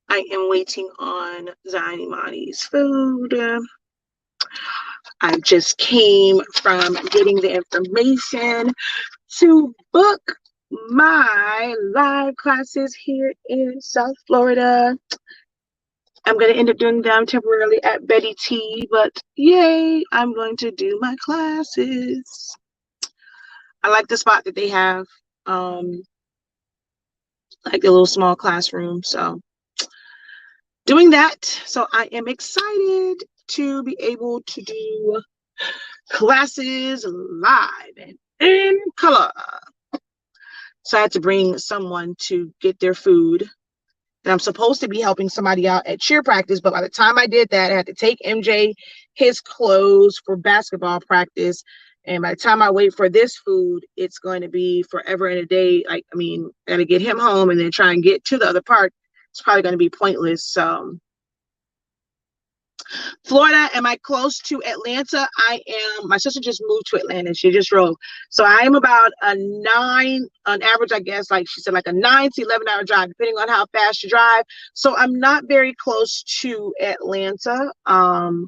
I am waiting on Zion Imani's food. I just came from getting the information to book my live classes here in South Florida. I'm going to end up doing them temporarily at Betty T, but yay, I'm going to do my classes. I like the spot that they have, like a little small classroom. So doing that. So I am excited to be able to do classes live and in color. So I had to bring someone to get their food. And I'm supposed to be helping somebody out at cheer practice, but by the time I did that, I had to take MJ his clothes for basketball practice. And by the time I wait for this food, it's going to be forever and a day. Like, I mean, I gotta get him home and then try and get to the other park. It's probably going to be pointless. So Florida, am I close to Atlanta? I am. My sister just moved to Atlanta. She just drove. So I am about a 9, on average, I guess, like she said, like a 9 to 11 hour drive, depending on how fast you drive. So I'm not very close to Atlanta. I'm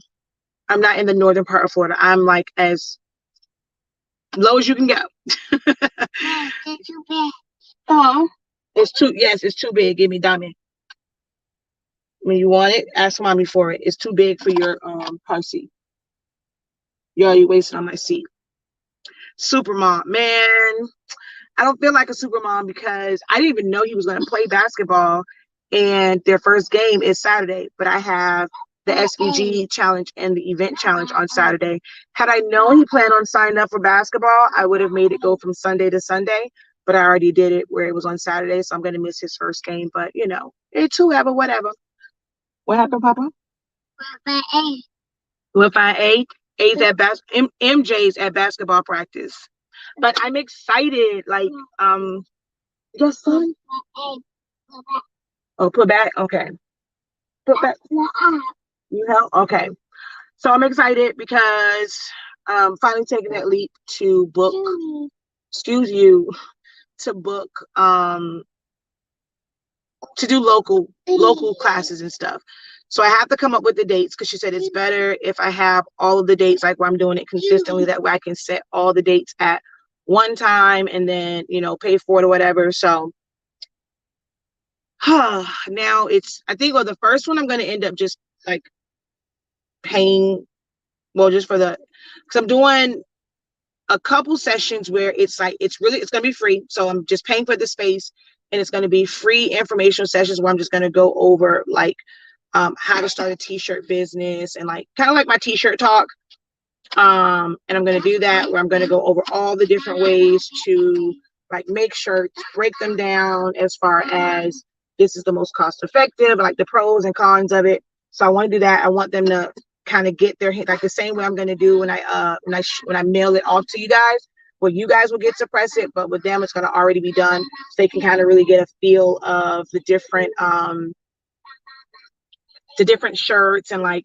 not in the northern part of Florida. I'm like as low as you can go. It's too big. Oh, yes, it's too big. Give me diamond. When you want it, ask mommy for it. It's too big for your car seat. You're already wasting on my seat. Super mom, man. I don't feel like a super mom because I didn't even know he was going to play basketball, and their first game is Saturday. But I have the SVG challenge and the event challenge on Saturday. Had I known he planned on signing up for basketball, I would have made it go from Sunday to Sunday. But I already did it where it was on Saturday, so I'm going to miss his first game. But you know, it's whoever, whatever. What happened, Papa? What if I A? A's at MJ's at basketball practice. But I'm excited. Like, your son? Oh, put back? Okay. Put back. You help? Okay. So I'm excited because finally taking that leap to book, excuse you, to book to do local classes and stuff. So I have to come up with the dates because she said it's better if I have all of the dates, like where I'm doing it consistently. That way I can set all the dates at one time and then, you know, pay for it or whatever. So now it's, I think, well, the first one I'm going to end up just like paying, well, just for the, because I'm doing a couple sessions where it's like, it's going to be free. So I'm just paying for the space, and it's going to be free informational sessions where I'm just going to go over like how to start a t-shirt business and like kind of like my t-shirt talk. And I'm going to do that where I'm going to go over all the different ways to like make shirts, break them down as far as this is the most cost effective, like the pros and cons of it. So I want to do that. I want them to kind of get their, like the same way I'm going to do when I mail it off to you guys, where you guys will get to press it, but with them it's going to already be done, so they can kind of really get a feel of the different shirts. And like,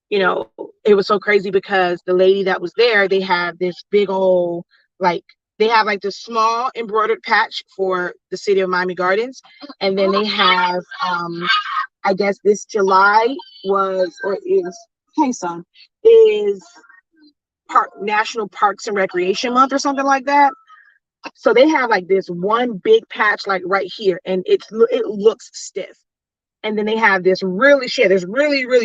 you know, it was so crazy because the lady that was there, they have this big old, like, they have like this small embroidered patch for the city of Miami Gardens. And then they have, I guess this July was, or is, hey son, is National Parks and Recreation Month or something like that. So they have like this one big patch like right here, and it looks stiff. And then they have this really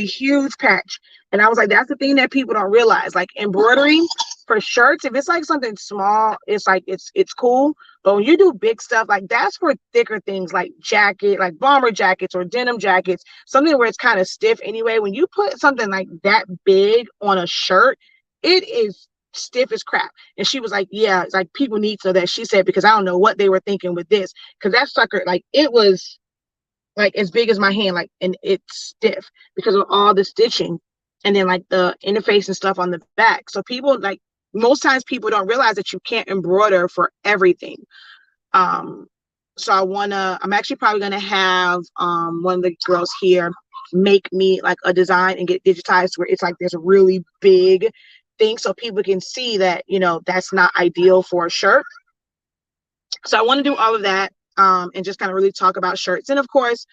huge patch. And I was like, that's the thing that people don't realize. Like embroidery for shirts, if it's like something small, it's like it's cool. But when you do big stuff, like that's for thicker things like like bomber jackets or denim jackets, something where it's kind of stiff anyway. When you put something like that big on a shirt, it is stiff as crap. And she was like, yeah, it's like people need to know that. She said, because I don't know what they were thinking with this, because that sucker, like it was like as big as my hand, like, and it's stiff because of all the stitching and then like the interface and stuff on the back. So people, like, most times people don't realize that you can't embroider for everything. So I'm actually probably gonna have one of the girls here make me like a design and get digitized where it's like this really big thing, so people can see that, you know, that's not ideal for a shirt. So I want to do all of that, and just kind of really talk about shirts. And of course,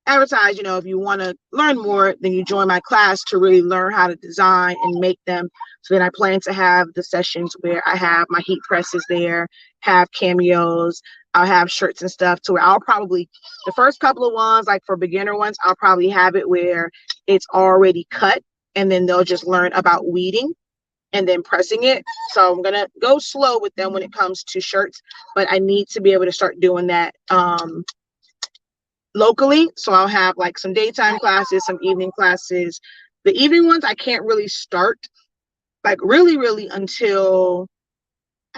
advertise, if you want to learn more, then you join my class to really learn how to design and make them. So then I plan to have the sessions where I have my heat presses there, have cameos, I'll have shirts and stuff, to where I'll probably, the first couple of ones, like for beginner ones, I'll probably have it where it's already cut, and then they'll just learn about weeding and then pressing it. So I'm gonna go slow with them when it comes to shirts, but I need to be able to start doing that locally. So I'll have like some daytime classes, some evening classes. The evening ones I can't really start like really until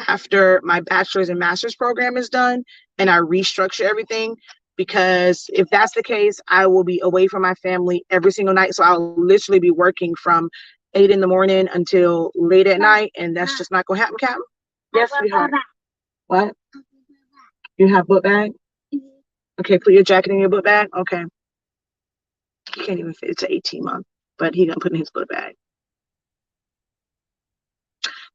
after my bachelor's and master's program is done and I restructure everything, because if that's the case, I will be away from my family every single night. So I'll literally be working from 8 in the morning until late at night, and that's just not gonna happen, Captain. Yes, sweetheart. What? You have book bag? Okay, put your jacket in your book bag. Okay. He can't even fit. It's an 18-month, but he gonna put in his book bag.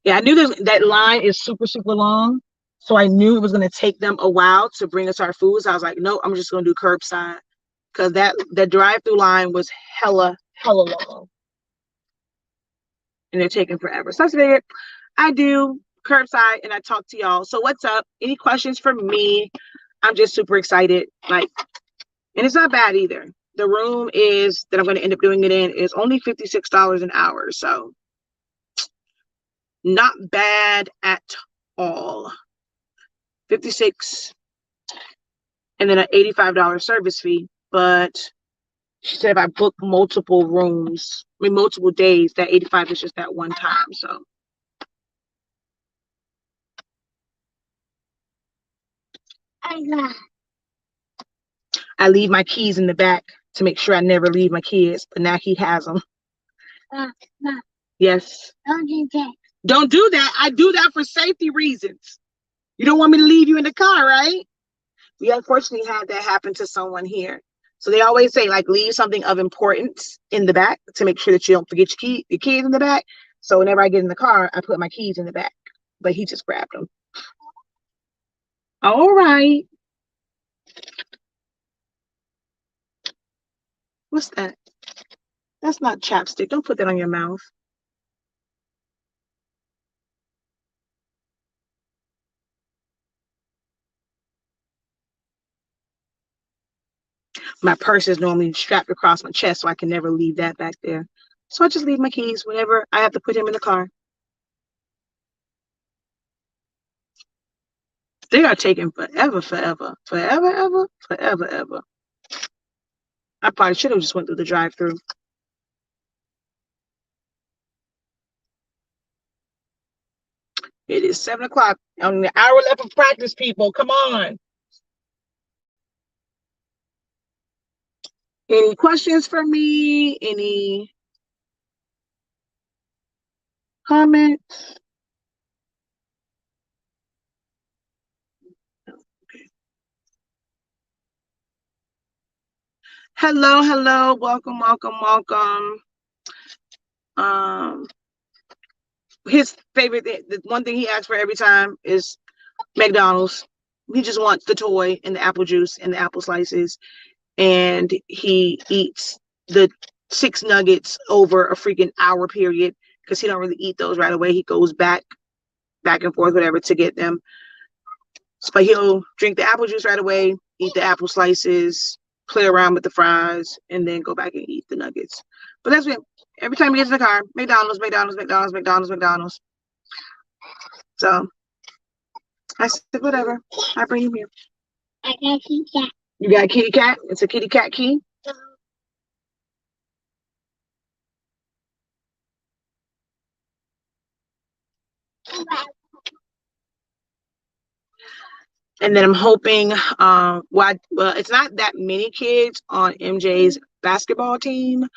Yeah, I knew that line is super long, so I knew it was gonna take them a while to bring us our food. So I was like, no, I'm just gonna do curbside, because that drive-through line was hella long, and they're taking forever. So I figured I do curbside and I talk to y'all. So what's up? Any questions for me? I'm just super excited. Like, and it's not bad either. The room is that I'm going to end up doing it in is only $56 an hour. So not bad at all. 56 and then an $85 service fee. But she said if I book multiple rooms, multiple days, that 85 is just that one time. So I leave my keys in the back to make sure I never leave my kids, but now he has them. Yes. Don't do that. Don't do that. I do that for safety reasons. You don't want me to leave you in the car, right? We unfortunately had that happen to someone here. So they always say, like, leave something of importance in the back to make sure that you don't forget your keys in the back. So whenever I get in the car, I put my keys in the back. But he just grabbed them. All right. What's that? That's not chapstick. Don't put that on your mouth. My purse is normally strapped across my chest, so I can never leave that back there. So I just leave my keys whenever I have to put him in the car. They are taking forever. I probably should have just went through the drive-through. It is 7 o'clock. Only an hour left of practice, people. Come on. Any questions for me? Any comments? Okay. Hello. Welcome. His favorite thing, the one thing he asks for every time is McDonald's. He just wants the toy and the apple juice and the apple slices, and he eats the 6 nuggets over a freaking hour period, because he don't really eat those right away. He goes back and forth, whatever, to get them. But he'll drink the apple juice right away, eat the apple slices, play around with the fries, and then go back and eat the nuggets. But that's what, every time he gets in the car, McDonald's. So I said, whatever, I bring him here. I got a kitty cat. You got a kitty cat? It's a kitty cat key? And then I'm hoping, well, it's not that many kids on MJ's basketball team.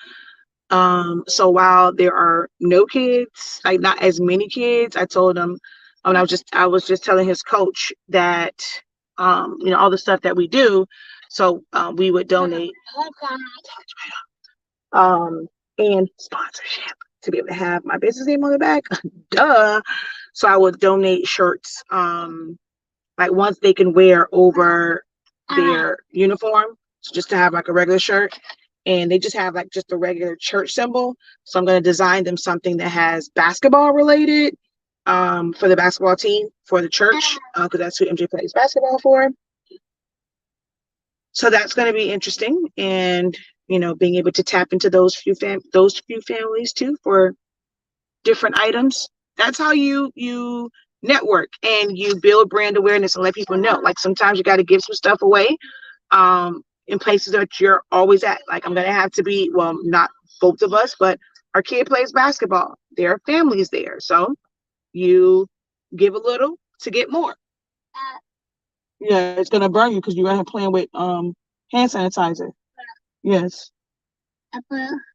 So while there are no kids, like not as many kids, I told him, I was just telling his coach that, all the stuff that we do. So we would donate and sponsorship to be able to have my business name on the back. Duh. So I would donate shirts, like ones they can wear over their uniform. just to have like a regular shirt. And they just have like just a regular church symbol. So I'm going to design them something that has basketball related for the basketball team for the church, because that's who MJ plays basketball for. So that's going to be interesting, and being able to tap into those few families too for different items. That's how you network and you build brand awareness and let people know. Like sometimes you got to give some stuff away in places that you're always at. Like I'm going to have to be, well, not both of us, but our kid plays basketball. There are families there. So you give a little to get more. Yeah, it's going to burn you because you're out here playing with hand sanitizer. Yes.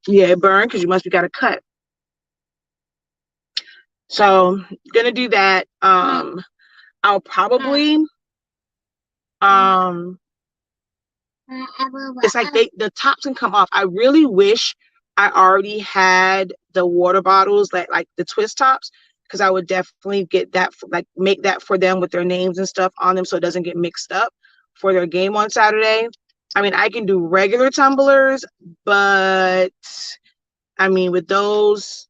Yeah, it burned because you must be got a cut. So gonna do that. I'll probably it's like the tops can come off. I really wish I already had the water bottles that like the twist tops, because I would definitely get that, like make that for them with their names and stuff on them so it doesn't get mixed up for their game on Saturday. I mean, I can do regular tumblers, but I mean, with those,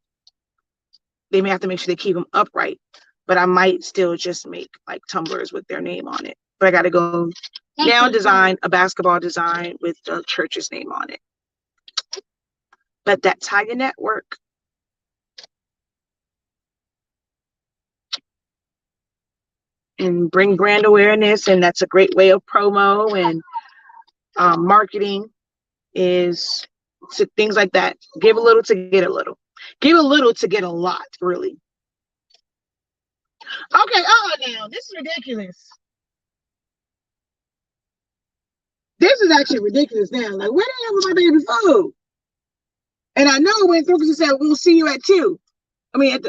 they may have to make sure they keep them upright. But I might still just make like tumblers with their name on it. But I got to go now design a basketball design with the church's name on it. But that's how you network. And bring brand awareness, and that's a great way of promo and marketing is things like that. Give a little to get a little. Give a little to get a lot, really. Okay, now this is ridiculous. This is actually ridiculous now. Like, where the hell was my baby food? And I know it went through because it said, we'll see you at 2. I mean,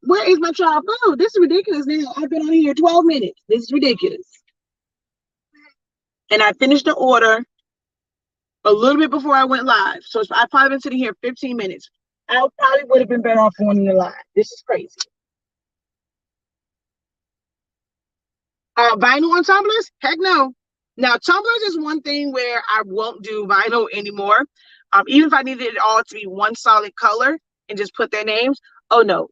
where is my child food? This is ridiculous now. I've been on here 12 minutes. This is ridiculous. And I finished the order a little bit before I went live. So I've probably been sitting here 15 minutes. I probably would have been better off going in the live. This is crazy. Vinyl on tumblers? Heck no. Now, tumblers is one thing where I won't do vinyl anymore. Even if I needed it all to be one solid color and just put their names. Oh, no.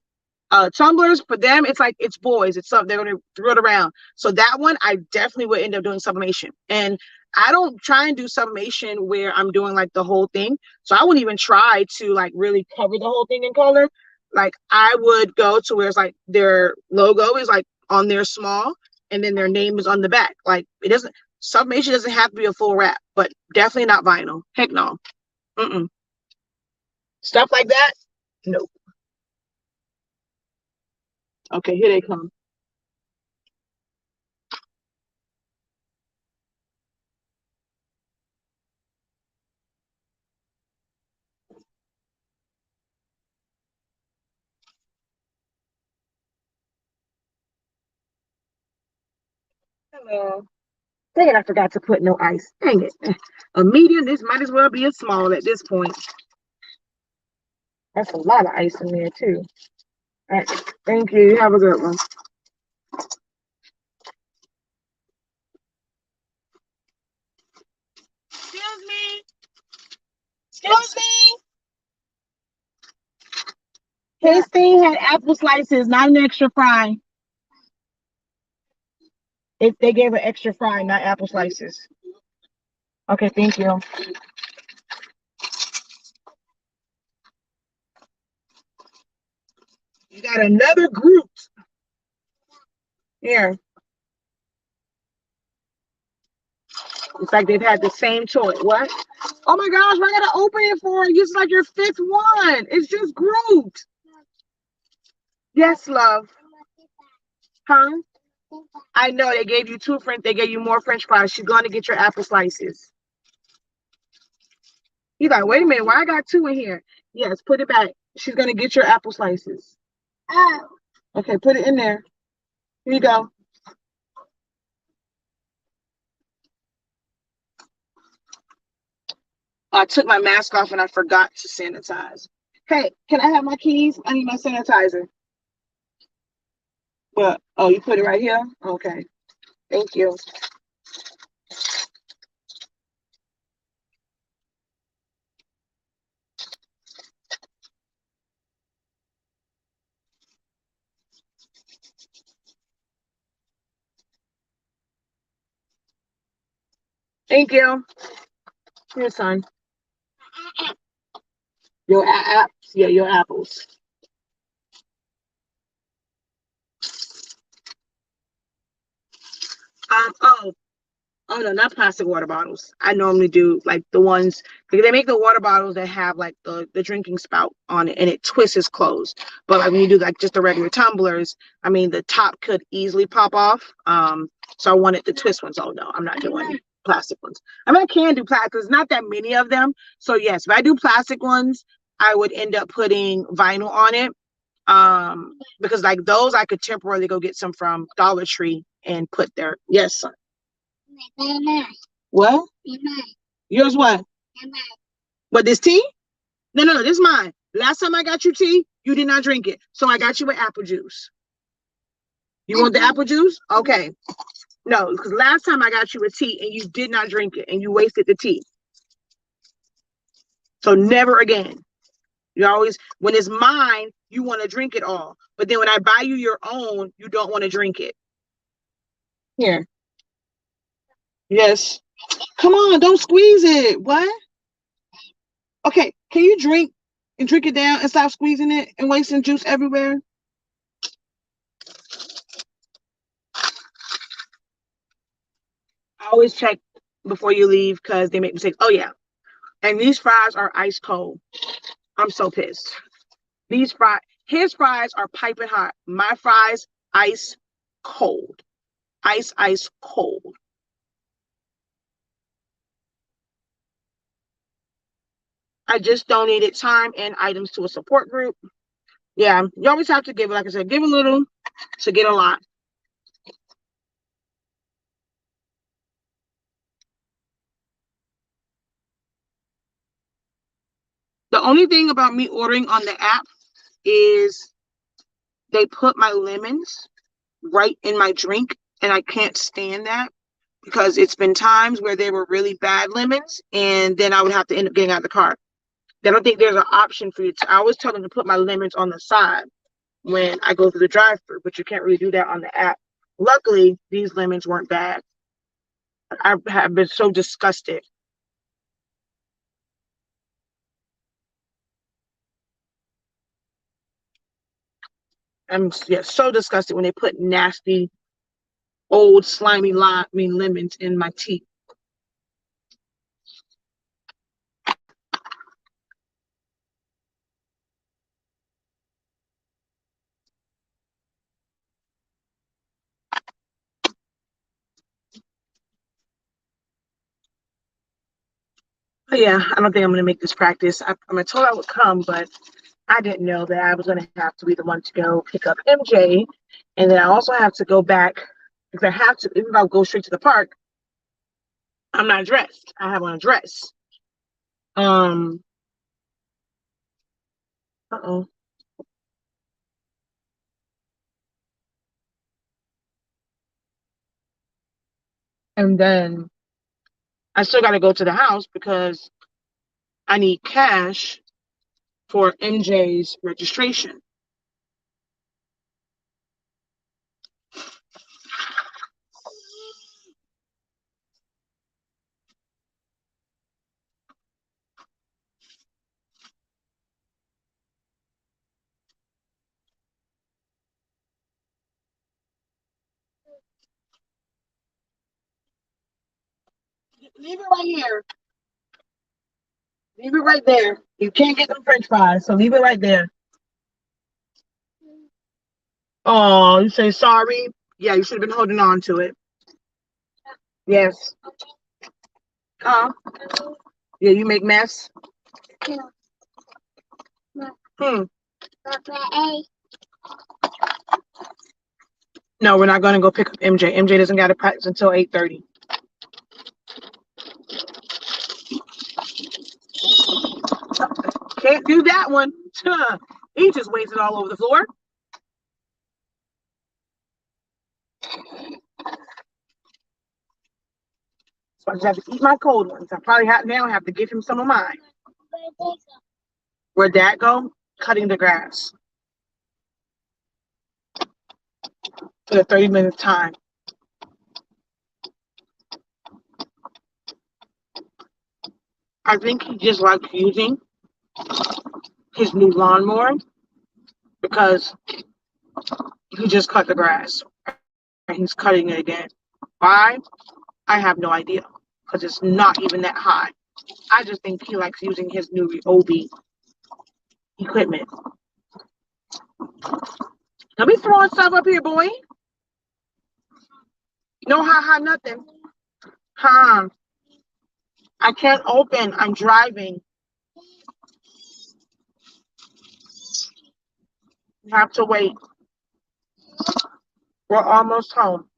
Tumblers, for them, it's like it's boys. It's something they're going to throw it around. So that one, I definitely would end up doing sublimation. And I don't try and do sublimation where I'm doing like the whole thing. So I wouldn't even try to like really cover the whole thing in color. Like I would go to where it's like their logo is like on there small, and then their name is on the back. Like it doesn't, sublimation doesn't have to be a full wrap, but definitely not vinyl. Heck no. Stuff like that, nope. Okay, here they come. Hello. Dang it, I forgot to put no ice. Dang it. A medium, this might as well be a small at this point. That's a lot of ice in there, too. All right. Thank you. Have a good one. Excuse me. Excuse me. His thing had apple slices, not an extra fry. If they gave an extra fry, not apple slices. Okay, thank you. You got another group. Here. It's like they've had the same choice. What? Oh my gosh, I gotta open it for you. It's like your 5th one. It's just grouped. Yes, love. Huh? I know they gave you they gave you more French fries. She's going to get your apple slices. He's like, wait a minute, why I got 2 in here? Yes, put it back. She's gonna get your apple slices. Oh. Okay, put it in there. Here you go. I took my mask off and I forgot to sanitize. Hey, can I have my keys? I need my sanitizer. What? Oh, you put it right here? Okay. Thank you. Thank you. Here, son. Your apps. Yeah, your apples. Oh, oh no, not plastic water bottles. I normally do like the ones because they make the water bottles that have like the drinking spout on it and it twists closed. But like when you do like just the regular tumblers, I mean the top could easily pop off. So I wanted the twist ones. Oh no, I'm not doing plastic ones. I mean I can do plastic. There's not that many of them. So yes, if I do plastic ones, I would end up putting vinyl on it. Because like those I could temporarily go get some from Dollar Tree and put there. Yes, son. What? Yours what? What, this tea? No, no, no, this is mine. Last time I got you tea, you did not drink it. So I got you with apple juice. You want the apple juice? Okay. No, because last time I got you a tea and you did not drink it and you wasted the tea. So never again. You always, when it's mine, you want to drink it all. But then when I buy you your own, you don't want to drink it. Here. Yes. Come on, don't squeeze it. What? Okay, can you drink and drink it down and stop squeezing it and wasting juice everywhere? I always check before you leave because they make mistakes. Oh yeah. And these fries are ice cold. I'm so pissed. These fries, his fries are piping hot. My fries, ice cold. Ice cold. I just donated time and items to a support group. Yeah, you always have to give, like I said, give a little to get a lot. The only thing about me ordering on the app is they put my lemons right in my drink, and I can't stand that because it's been times where they were really bad lemons, and then I would have to end up getting out of the car. I don't think there's an option for you to. I always tell them to put my lemons on the side when I go through the drive-thru, but you can't really do that on the app. Luckily, these lemons weren't bad. I have been so disgusted. I'm yeah, so disgusted when they put nasty, old, slimy lemons in my tea. But yeah, I don't think I'm going to make this practice. I'm told I would come, but I didn't know that I was going to have to be the one to go pick up MJ. And then I also have to go back because I have to, even if I go straight to the park, I'm not dressed. I have on a dress. Um, uh-oh. And then I still got to go to the house because I need cash for MJ's registration. Leave it right here. Leave it right there. You can't get them French fries, so leave it right there. Oh, you say sorry? Yeah, you should have been holding on to it. Yes. Uh, yeah, you make mess. Hmm. No, we're not going to go pick up MJ. MJ doesn't got to practice until 8:30. Can't do that one. He just wasted all over the floor. So I just have to eat my cold ones. I probably have to give him some of mine. Where'd Dad go? Cutting the grass for the 30 minutes time. I think he just likes using his new lawnmower because he just cut the grass and he's cutting it again. Why? I have no idea because it's not even that high. I just think he likes using his new Ryobi equipment. Don't be throwing stuff up here, boy. No, nothing. Huh? I can't open. I'm driving. You have to wait. We're almost home.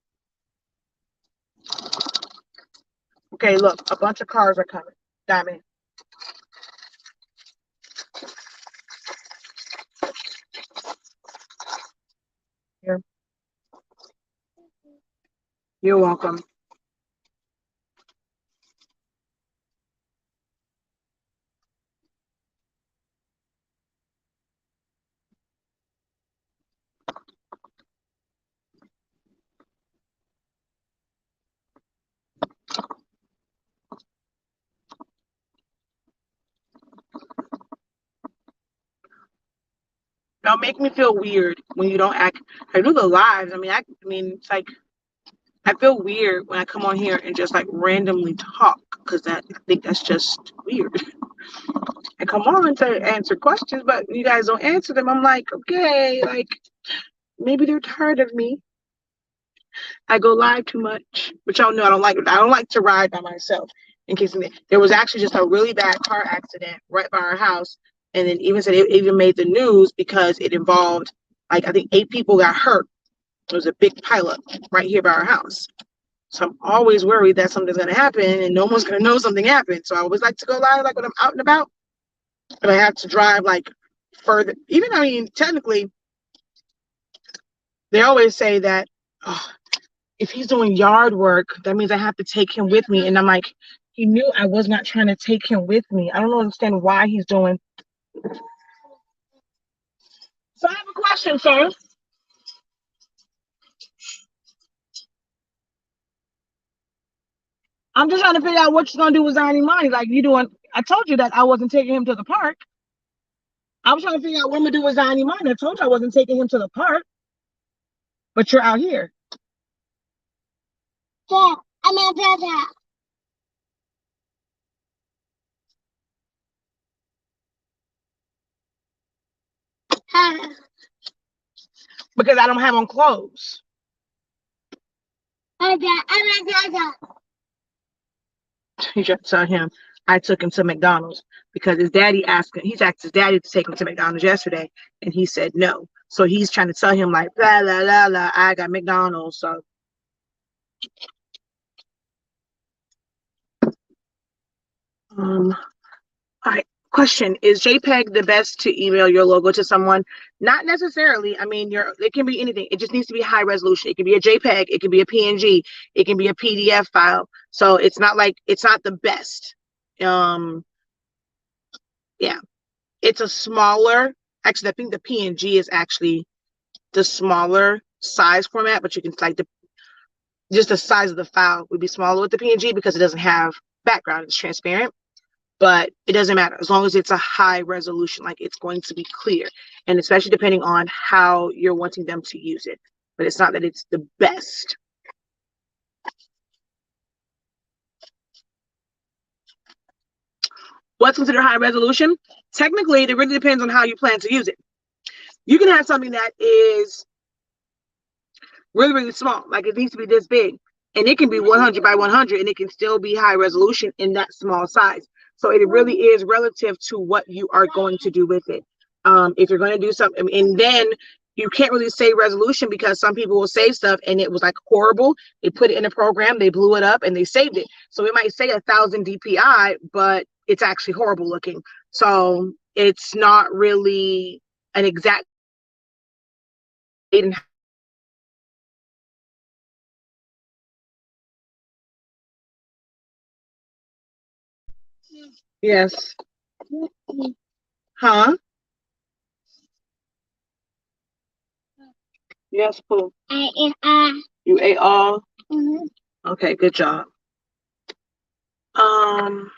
Okay, look, a bunch of cars are coming. Diamond. Here. You're welcome. Don't make me feel weird when you don't act. I do the lives. I mean, it's like I feel weird when I come on here and just like randomly talk because I think that's just weird. I come on to answer questions, but you guys don't answer them. I'm like, okay, like maybe they're tired of me. I go live too much, but y'all know I don't like. I don't like to ride by myself. In case there was actually just a really bad car accident right by our house, and then even said it even made the news because it involved like I think 8 people got hurt. It was a big pileup right here by our house. So I'm always worried that something's gonna happen and no one's gonna know something happened. So I always like to go live like when I'm out and about, but I have to drive like further. Even I mean, technically, they always say that. Oh, if he's doing yard work, that means I have to take him with me. And I'm like, he knew I was not trying to take him with me. I don't understand why he's doing. So I have a question, sir. I'm just trying to figure out what you're gonna do with Zani money. Like you doing? I told you that I wasn't taking him to the park. I was trying to figure out what I'm gonna do with Zani money. I told you I wasn't taking him to the park, but you're out here. Yeah, I'm out there. Because I don't have on clothes. You should tell him I took him to McDonald's because his daddy he's asked his daddy to take him to McDonald's yesterday, and he said no. So he's trying to tell him like blah blah blah blah. I got McDonald's. So all right. Question: is JPEG the best to email your logo to someone? Not necessarily. I mean, it can be anything. It just needs to be high resolution. It can be a JPEG. It can be a PNG. It can be a PDF file. So it's not the best. Yeah, it's a smaller. Actually, I think the PNG is actually the smaller size format, but you can like just the size of the file would be smaller with the PNG because it doesn't have background. It's transparent. But it doesn't matter as long as it's a high resolution, like it's going to be clear, and especially depending on how you're wanting them to use it. But it's not that it's the best. What's considered high resolution? Technically, it really depends on how you plan to use it. You can have something that is really, really small, like it needs to be this big, and it can be 100 by 100, and it can still be high resolution in that small size. So it really is relative to what you are going to do with it. If you're going to do something, and then you can't really say resolution because some people will save stuff and it was like horrible. They put it in a program, they blew it up, and they saved it. So it might say 1,000 DPI, but it's actually horrible looking. So it's not really an exact. Yes. Huh? Yes, Pooh. I ate all. You ate all? Okay, good job. Um,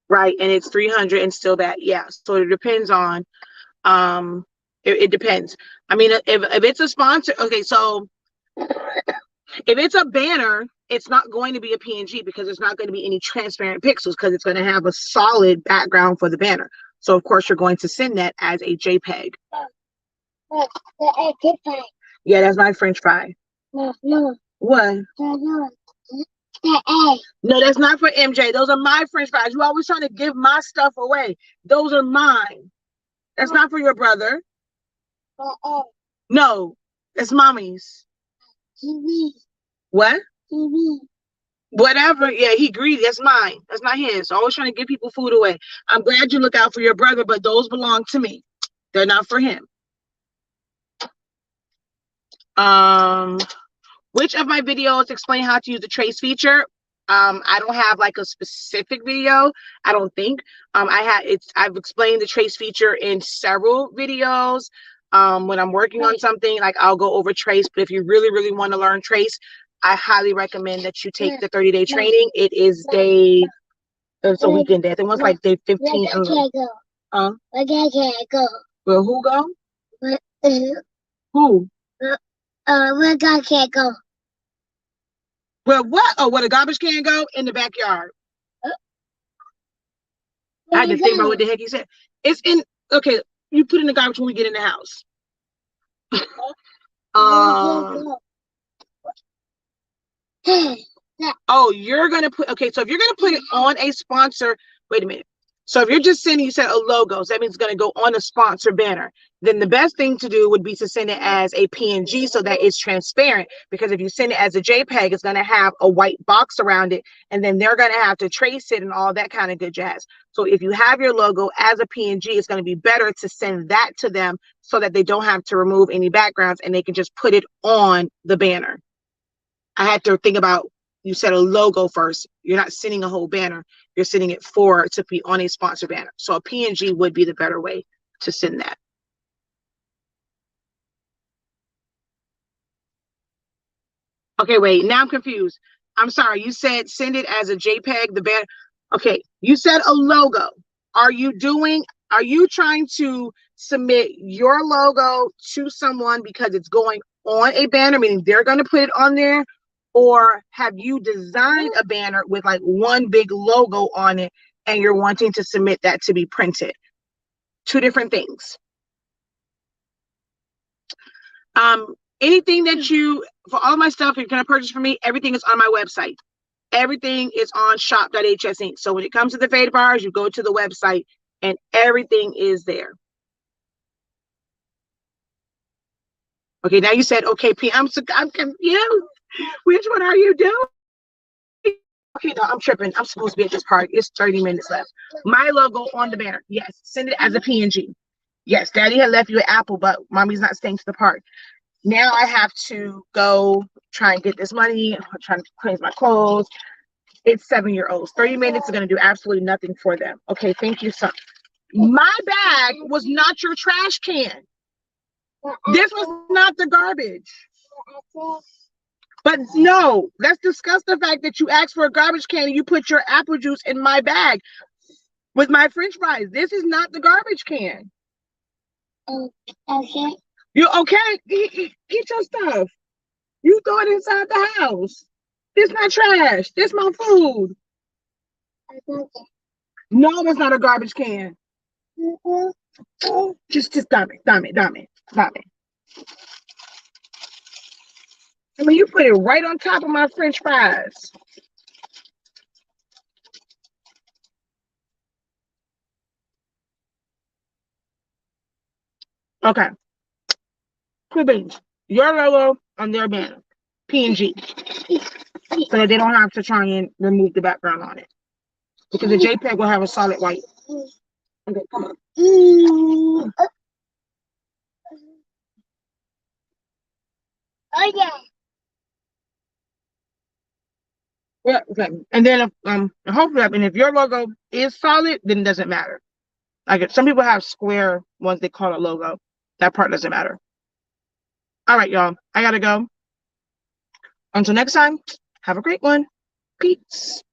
right? And it's 300 and still that. Yeah. So it depends on, it depends. I mean, if it's a sponsor, okay, so if it's a banner, it's not going to be a PNG because there's not going to be any transparent pixels because it's going to have a solid background for the banner. So of course you're going to send that as a JPEG. Yeah, that's my French fry. No. What? No, that's not for MJ. Those are my French fries. You always trying to give my stuff away. Those are mine. That's not for your brother. No, it's mommy's. What? Whatever. Yeah, he greedy. That's mine. That's not his. Always trying to give people food away. I'm glad you look out for your brother, but those belong to me. They're not for him. Which of my videos explain how to use the trace feature? I don't have like a specific video. I don't think. I've explained the trace feature in several videos. When I'm working on something, like I'll go over trace. But if you really, really want to learn trace, I highly recommend that you take the 30-day training. It is it's a weekend day. I think it was like day 15. Where can't go? Where can't go? Well, who go? Who? Where God can't go? Well, what? Oh, where the garbage can go? In the backyard. I had to think about what the heck he said. It's in, okay, you put in the garbage when we get in the house. Oh, you're going to put, okay, so if you're going to put it on a sponsor, wait a minute. So if you're just sending, you said a logo, so that means it's going to go on a sponsor banner. Then the best thing to do would be to send it as a PNG so that it's transparent. Because if you send it as a JPEG, it's going to have a white box around it. And then they're going to have to trace it and all that kind of good jazz. So if you have your logo as a PNG, it's going to be better to send that to them so that they don't have to remove any backgrounds and they can just put it on the banner. I had to think about, you said a logo first. You're not sending a whole banner. You're sending it to be on a sponsor banner. So a PNG would be the better way to send that. Okay, wait, now I'm confused. I'm sorry, you said send it as a JPEG, the banner. Okay, you said a logo. Are you trying to submit your logo to someone because it's going on a banner, meaning they're going to put it on there? Or have you designed a banner with like one big logo on it and you're wanting to submit that to be printed? Two different things. Anything that for all my stuff you're going to purchase from me, everything is on my website. Everything is on shop.hs Inc. So when it comes to the fade bars, you go to the website and everything is there. Okay, now you said, okay, P, I'm confused. Which one are you doing? Okay, no, I'm tripping. I'm supposed to be at this park. It's 30 minutes left. My logo on the banner. Yes, send it as a PNG. Yes, Daddy had left you an apple, but Mommy's not staying to the park. Now I have to go try and get this money. I'm trying to cleanse my clothes. It's 7-year-olds. 30 minutes is going to do absolutely nothing for them. Okay, thank you, son. My bag was not your trash can. This was not the garbage. But no, let's discuss the fact that you asked for a garbage can and you put your apple juice in my bag with my French fries. This is not the garbage can. Okay. You okay? Eat your stuff. You throw it inside the house. This not trash. This my food. No, it's not a garbage can. Just dump it. I mean, you put it right on top of my French fries. Okay. Cool beans. Your logo on their banner. PNG. So that they don't have to try and remove the background on it. Because the JPEG will have a solid white. Okay, come on. Oh, yeah. Yeah, okay. And then hopefully, I mean, if your logo is solid, then it doesn't matter. Like some people have square ones they call a logo. That part doesn't matter. All right, y'all. I gotta go. Until next time, have a great one. Peace.